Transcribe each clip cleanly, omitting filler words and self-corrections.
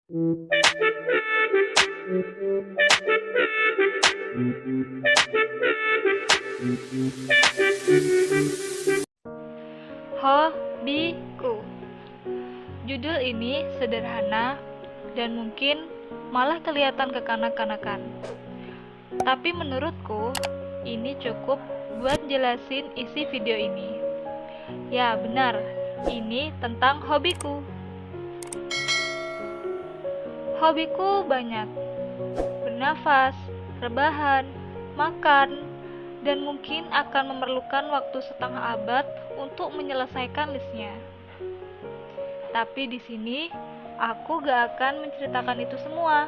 Hobiku. Judul ini sederhana dan mungkin malah kelihatan kekanak-kanakan. Tapi menurutku, ini cukup buat jelasin isi video ini. Ya, benar. Ini tentang hobiku. Hobiku banyak. Bernafas, rebahan, makan, dan mungkin akan memerlukan waktu setengah abad untuk menyelesaikan listnya. Tapi di sini, aku gak akan menceritakan itu semua.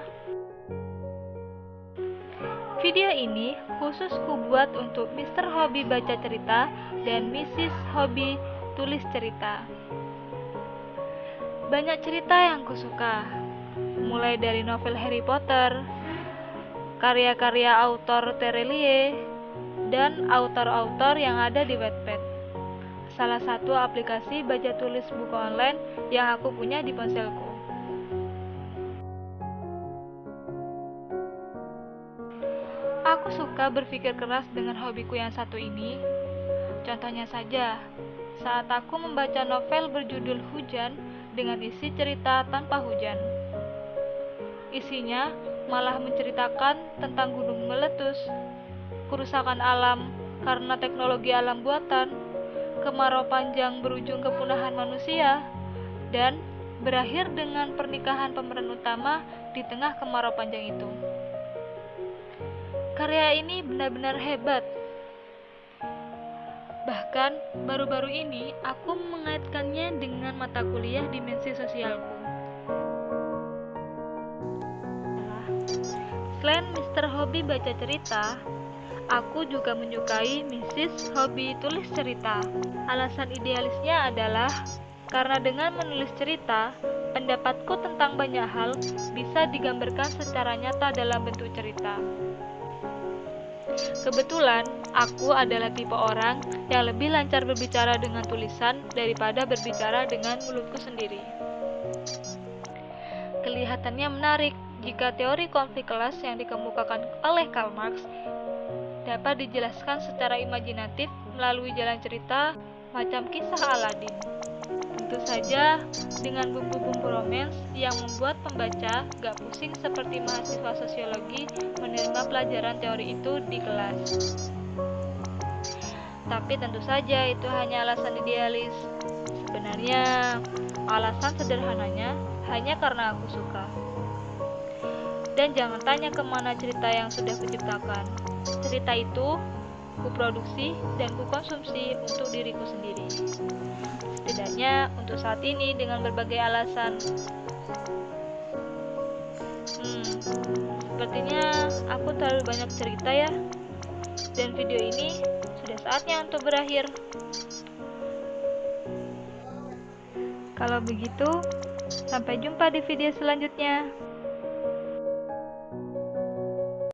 Video ini khusus kubuat untuk Mr. Hobi baca cerita dan Mrs. Hobi tulis cerita. Banyak cerita yang kusuka, mulai dari novel Harry Potter, karya-karya autor Terelie, dan autor-autor yang ada di Wattpad, salah satu aplikasi baca tulis buku online yang aku punya di ponselku. Aku suka berpikir keras dengan hobiku yang satu ini. Contohnya saja, saat aku membaca novel berjudul Hujan dengan isi cerita tanpa hujan. Isinya malah menceritakan tentang gunung meletus, kerusakan alam karena teknologi alam buatan, kemarau panjang berujung kepunahan manusia, dan berakhir dengan pernikahan pemeran utama di tengah kemarau panjang itu. Karya ini benar-benar hebat. Bahkan baru-baru ini aku mengaitkannya dengan mata kuliah dimensi sosialku. Selain Mr. Hobi baca cerita, aku juga menyukai Mrs. Hobi tulis cerita. Alasan idealisnya adalah karena dengan menulis cerita, pendapatku tentang banyak hal bisa digambarkan secara nyata dalam bentuk cerita. Kebetulan, aku adalah tipe orang yang lebih lancar berbicara dengan tulisan daripada berbicara dengan mulutku sendiri. Kelihatannya menarik jika teori konflik kelas yang dikemukakan oleh Karl Marx dapat dijelaskan secara imajinatif melalui jalan cerita macam kisah Aladin. Tentu saja dengan bumbu-bumbu romans yang membuat pembaca gak pusing seperti mahasiswa sosiologi menerima pelajaran teori itu di kelas. Tapi tentu saja itu hanya alasan idealis. Sebenarnya, alasan sederhananya hanya karena aku suka. Dan jangan tanya kemana cerita yang sudah kuciptakan. Cerita itu kuproduksi dan kukonsumsi untuk diriku sendiri. Setidaknya untuk saat ini dengan berbagai alasan. Sepertinya aku terlalu banyak cerita ya. Dan video ini sudah saatnya untuk berakhir. Kalau begitu, sampai jumpa di video selanjutnya.